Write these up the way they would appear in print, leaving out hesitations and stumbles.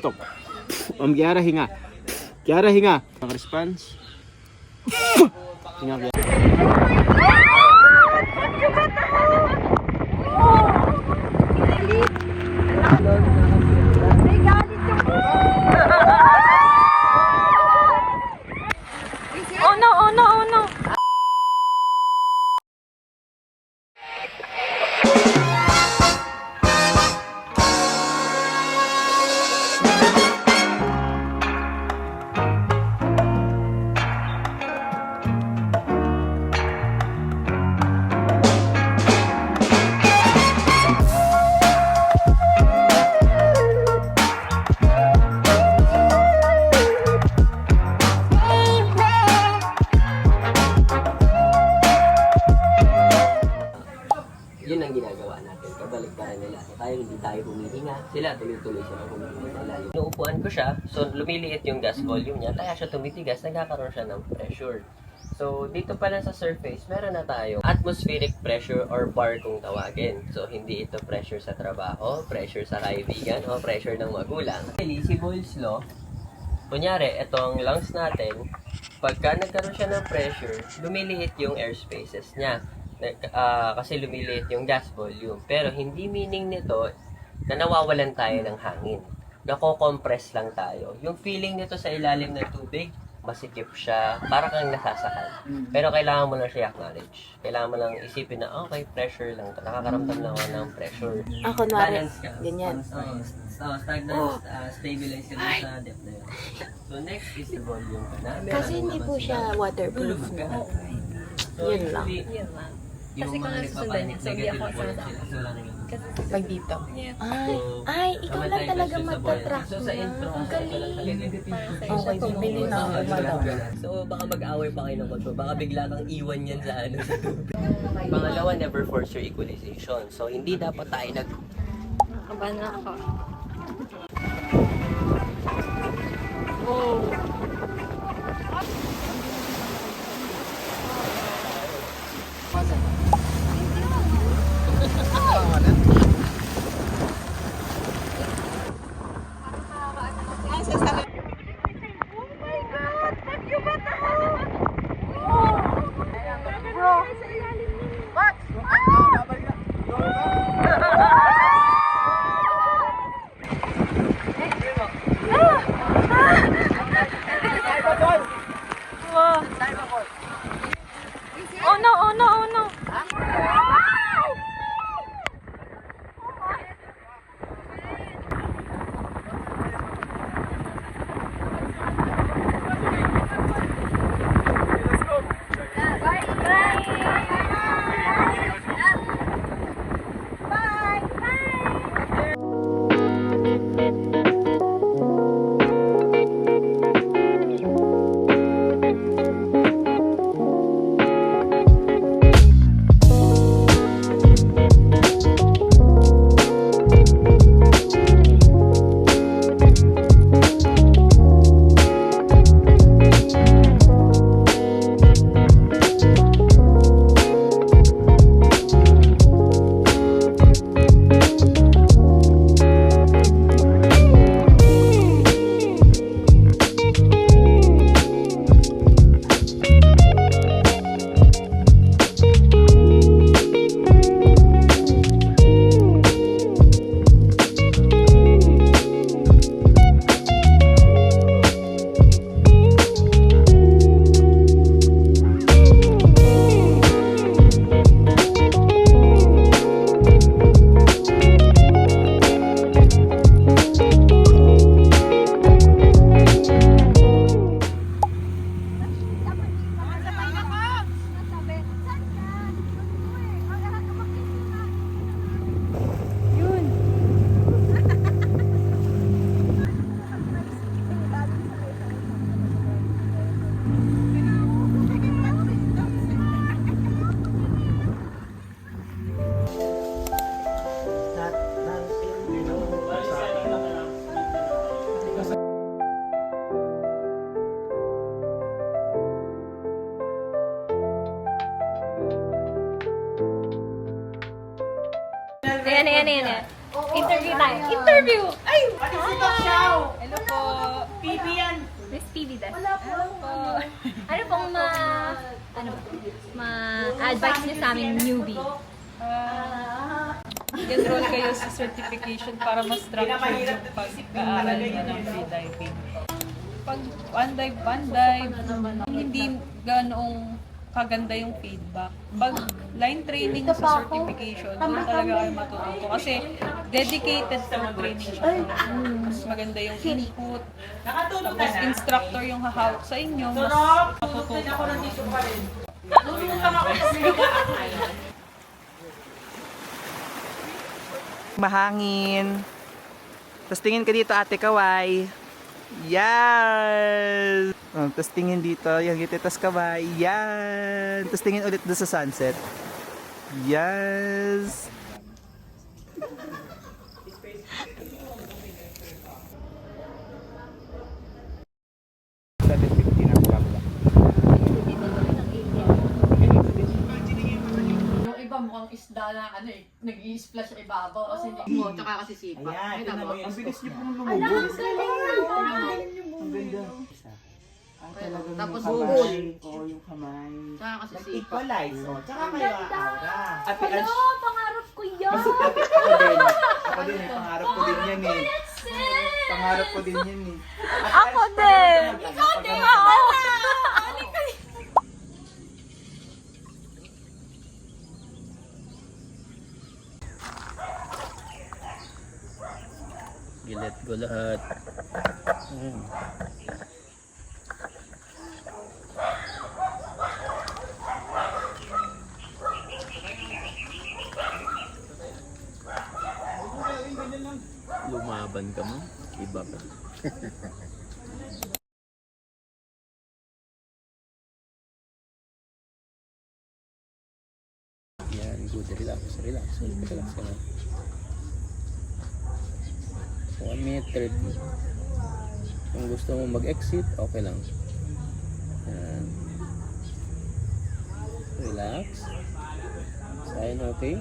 Stop. Kiara hinga. Kiara hinga. Ang response. Hinga Kiara. Oh no, oh no, oh no. Yun ang ginagawa natin, kabaliktaran nila. So tayo hindi tayo humihinga, sila tuloy-tuloy sila humihinga sa lalim. Inuupuan ko siya, so lumiliit yung gas volume niya, kaya siya tumitigas, nagkakaroon siya ng pressure. So dito pala sa surface, meron na tayong atmospheric pressure or bar kung tawagin. So hindi ito pressure sa trabaho, pressure sa kaibigan, o pressure ng magulang. Si Boyle's law, kunyari, itong lungs natin, pagka nagkaroon siya ng pressure, lumiliit yung air spaces niya. Kasi lumiliit yung gas volume. Pero hindi meaning nito na nawawalan tayo ng hangin. Nako-compress lang tayo. Yung feeling nito sa ilalim ng tubig, masikip siya, para kang nasasakal. Pero kailangan mo lang siya acknowledge. Kailangan mo lang isipin na, okay, pressure lang. Nakakaramdam lang ako ng pressure. Ako na rin. Balance ka. Ganyan. Stagnant, stabilize ka lang sa depth na yun. So next is the volume ka na. Kasi hindi po siya waterproof. Tulog ka. No? Yun lang. Yun lang. Yung Kasi kung mga nasusundan niya, so hindi ako nagpapanik, sasama. negative sila lang yun. Pag dito. Yeah. Ay, ikaw lang talaga magta-track So sa intro, na. Galing. Parang sa'yo Okay, siya bibili na ako. So baka mag-away pa kayo ng kotso, baka bigla kang iwan yan sa ano sa tubig. Pangalawa, never force your equalization. So hindi dapat tayo Nakaba na ako. Oh no, oh no, oh no. Ayan. Interview tayo. Interview! Ay! Hello po. PB yan. Miss PB das. Hello po. Ano pong ma-advise niyo sa amin newbie? Enroll kayo sa certification para mas structure yung pag-aaral niyo ng freediving. Pag one dive, hindi ganoong kaganda yung feedback. Pag line training sa certification, doon talaga kayo matututo. Kasi dedicated for training siya. Mas maganda yung input. Tapos instructor yung hahawak sa inyo. Mas matututo. Mahangin. Tapos tingin ka dito, Ate Kawai. Yes! Tapos tingin dito, yung gititas Kawai. Yan! Tapos tingin ulit doon sa sunset. Yes! Yung iba mukhang isda na nag-i-splash sa ibabaw kasi hindi mo, tsaka kasi sipa. Ayan, ito mo. Ang bilis niyo pong lumubog. Ang ganda. Tapos bubol. Oo, yung kamay. Tsaka kasi sipa. Equalize, oh. Tsaka kayo aura. Ate Ash, Pangarap ko yan! ako din. Ako din, pangarap ko din yan eh. Pangarap ko din yan eh. Ako din! Ikaw din! Gilet ko lahat. Lumaban ka mo, iba ka. Yan, good. Relax. Relax ka lang. 1 minute 30. Kung gusto mo mag-exit, okay lang. Yan. Relax. Sign okay.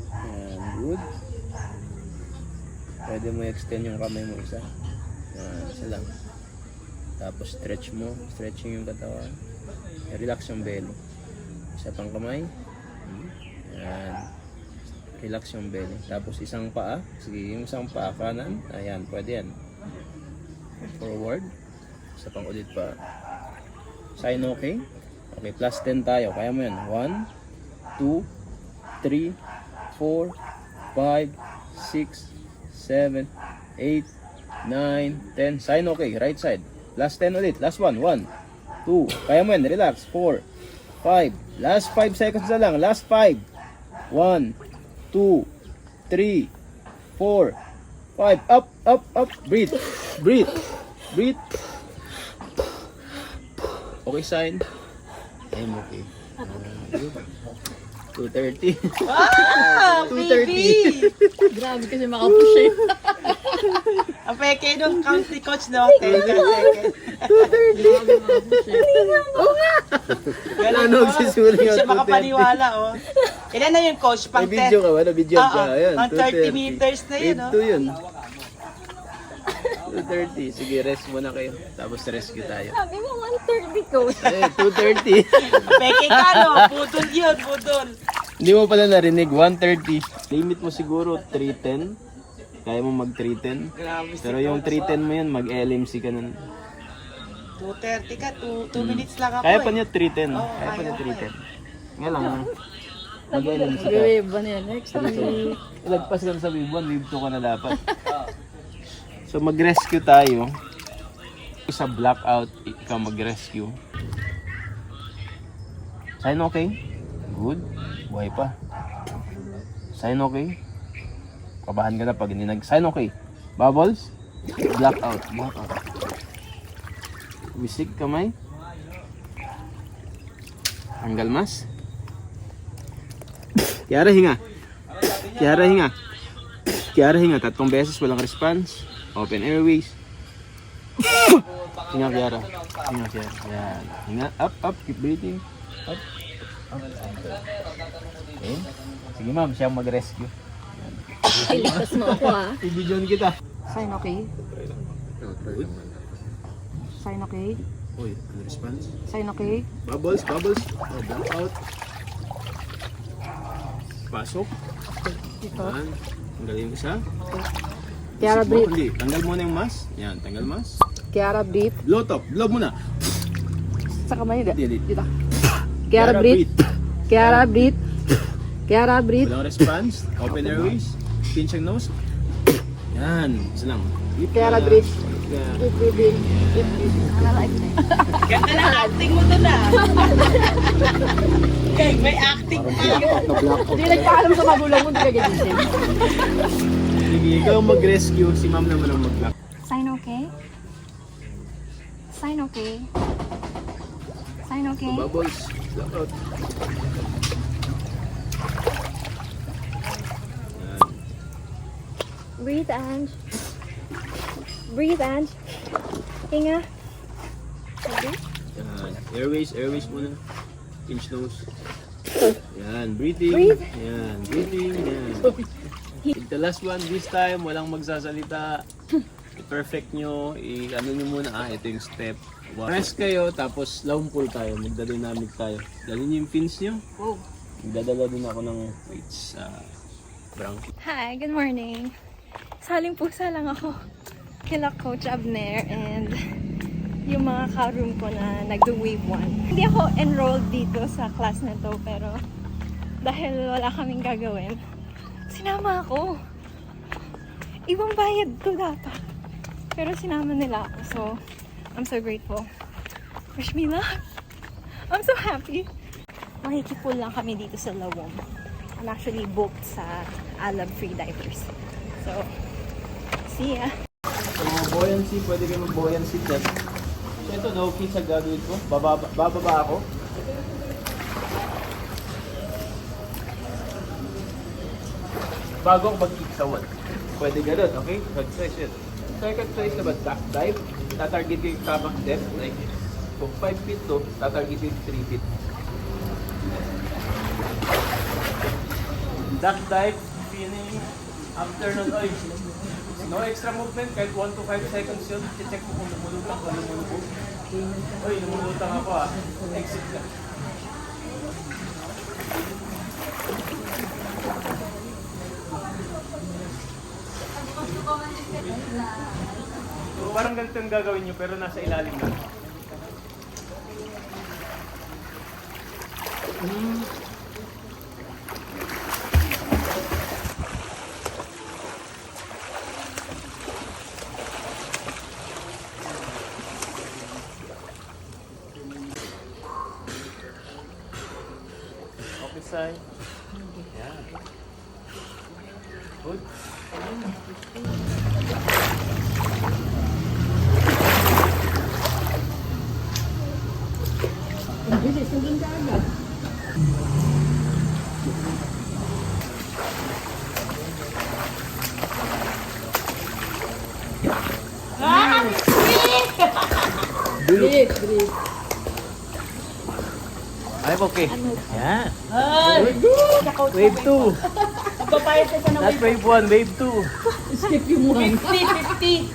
Yan, good. Pwede mo extend yung kamay mo isa. Yan, isa lang. Tapos stretching yung katawan. Relax yung belly. Isa pang kamay. Yan. Relax yung belly. Tapos isang paa. Sige, yung isang paa kanan. Ayan, pwede yan. Forward. Isa pang ulit pa. Sign okay. Okay, plus 10 tayo. Kaya mo yan. 1, 2, 3, 4, 5, 6, 7, 8, 9, 10. Sign okay. Right side. Plus 10 ulit. Last one. 1, 2. Kaya mo yan. Relax. 4, 5. Last 5 seconds na lang. Last 5. 1, 2, 3, 4, 5. Up. Breathe. Okay, sign. I'm okay. Good. 2:30. 2:30. Grabe kasi makapush eh. Ang peke nung country coach, no? Ano sisuling Siya makapaniwala, oh. Ilan na yun, coach? Pang May video ka ba? Video ka? Ayan, pang 30 meters na yun, oh. 2 yun. 2:30. Sige, rest muna kayo. Tapos rescue tayo. Sabi mo 1:30 ko. Eh, 2:30. Peke ka, no? Budol yun, budol. Hindi mo pala narinig, 1:30. Limit mo siguro 3:10. Kaya mo mag 3:10. Grabe. Pero yung 3:10 mo yan, mag LMC ka na. 2:30 ka, 2 minutes lang ako, Kaya pa eh. niya 3:10. Oo, Kaya pa kaya niya pa 3:10. Nga lang, mag LMC ka. Iba na yan. Next Lagpas ka na sa wave 1, wave 2 ka na dapat. So mag-rescue tayo. Sa blackout, ikaw mag-rescue. Sign okay? Good. Buhay pa. Sign okay? Kabahan ka na pag hindi nag-sign okay. Bubbles? Blackout. Wisik kamay. Tanggal mas. Kiara hinga. Kiara hinga. 3 beses walang response. Open airways. Hinga Kiara. Yan. Hinga. Up. Keep breathing. Up. Okay. Sige ma'am, siya mag-rescue. Iligtas mo ako ah. Ibidyon kita. Sign okay? Sign okay? Uy, ano response? Sign okay? Bubbles, bubbles. Oh, blackout. Pasok. Yan. Tanggalin yung isa. Kiara, Isip mo, breathe. Hindi, tanggal muna yung mask. Yan, tanggal mask. Kiara, breathe. Blow top, blow muna. Sa kamay nila. Hindi. Dito. Kiara, breathe. Kiara, breathe. Kiara, breathe. Walang response. Open airways. Pinch ang nose. Yan, isa lang. Deep Kiara, ka. breathe. Yan. Keep breathing. Keep breathing. Ganda na acting mo doon ah. Okay, may acting pa. Hindi nagpaalam sa magulang mo, hindi ka gigising. Sige, ikaw ang mag-rescue. Si ma'am naman ang mag-lock. Sign okay? Sign okay? Sign okay? Bubbles. Blackout. Yan. Breathe, Ange. Breathe, Ange. Hinga. Okay. Yan. Airways muna. Pinch nose. Yan, breathing. Breathe. Yan, breathing. Yan. The last one, this time, walang magsasalita. I-perfect nyo. I-ano nyo muna, ito yung step. Rest kayo, tapos long pull tayo. Magdadynamic tayo. Dalhin nyo yung pins nyo. Magdadala din ako ng weights sa branch. Hi, good morning. Saling pusa lang ako kila Coach Abner and yung mga ka-room ko na nagdo-wave 1. Hindi ako enrolled dito sa class na to pero dahil wala kaming gagawin, sinama ako. Ibang bayad to dapat. Pero sinama nila ako so I'm so grateful. Wish me luck. I'm so happy. Makikipul lang kami dito sa Lawom. I'm actually booked sa Alab Free Divers. So, see ya. Buoyancy, pwede kayo mag-buoyancy test. So ito, no kids ang gagawin ko. Bababa ako. Bago ako mag-kick sa wall. Pwede ganun, okay? Mag-try yun. Second try naman, back dive. Tatarget ko yung tamang depth. Like, kung 5 feet to, tatarget ko yung 3 feet. Duck dive, spinning. After nun, oy, no extra movement, kahit 1 to 5 seconds yun. Check mo kung lumulutang ka, lumulubog. Oy, lumulutang ako ah. Exit ka. So, parang ganito yung gagawin nyo, pero nasa ilalim na. Okay, Sai. Yeah. Good. Breathe, breathe. I'm okay. Yeah. Wave 2. Not wave 1, wave 2. Skip yung one. 50.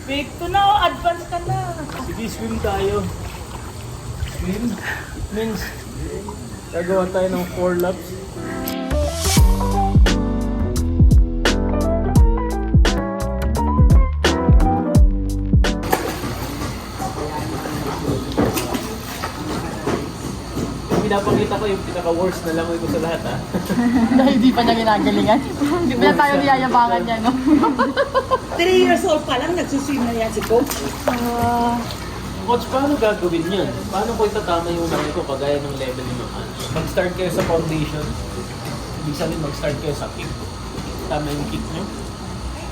Wave 2 na oh, advance ka na. Sige, swim tayo. Swim? Means, gagawa tayo ng 4 laps. Pinapakita ko yung pinaka-worst na langoy ko sa lahat, ha? Dahil di pa niya ginagalingan. Hindi pa na tayo niyayabangan niya, no? 3 years old pa lang, nagsuswim na yan si Coach. Coach, paano gagawin yun? Paano ko itatama yung langoy ko kagaya ng level ni Mama? Mag-start kayo sa foundation. Ibig sabihin, mag-start kayo sa kick. Tama yung kick nyo.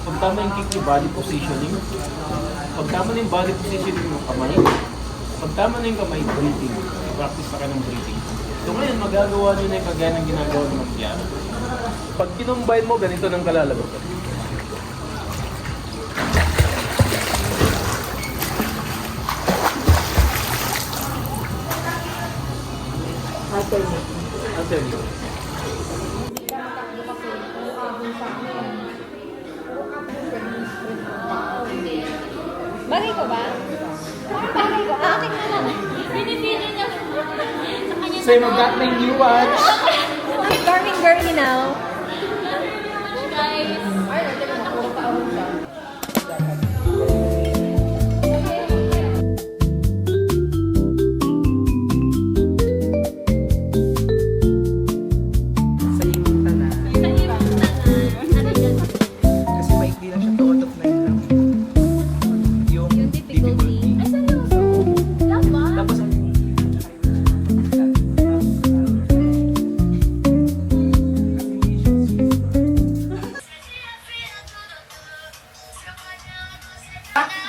Pag tama yung kick nyo, body positioning. Pag tama na yung body positioning ng kamay. Pag tama na yung kamay, breathing. Practice na kayo ng breathing. So ngayon, magagawa nyo na yung kagaya ng ginagawa ng Kiara. Pag kinumbine mo, ganito nang kalalagot. Alternate. Bagay ko ba? Bagay ko. Akin na lang. Pinipili niya. Sa kanya Sa'yo mag-got na yung new watch. Garmin girly now. guys. Ay, nandiyan na, puro taon siya. Sa imutan na. Sa ibang ano dyan? Kasi maikli lang siya, 2 out of 9 lang. Yung difficulty. Ay, seryoso? Lama? Tapos ang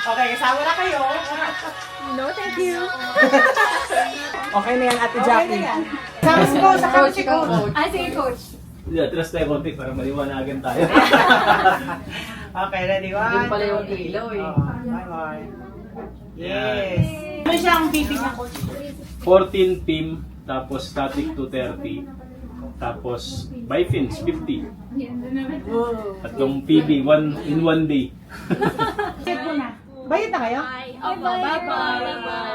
Okay, kasama na kayo. No, thank you. Okay na yan, Ate Jackie. Sama si Coach, sama si Coach. Ah, sige, coach. Yeah, trust tayo konti para maliwanagan tayo. Okay, ready? 1, Yun pala yung ilaw eh. Bye-bye. Yes. Ano siyang pipi niya, Coach? 14 team, tapos static 230, tapos bifins 50. At yung PB, in one day. Bayad na kayo? Bye-bye. Bye-bye.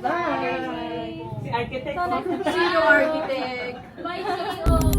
Bye. Si Architect. See you, architect. Bye, CEO.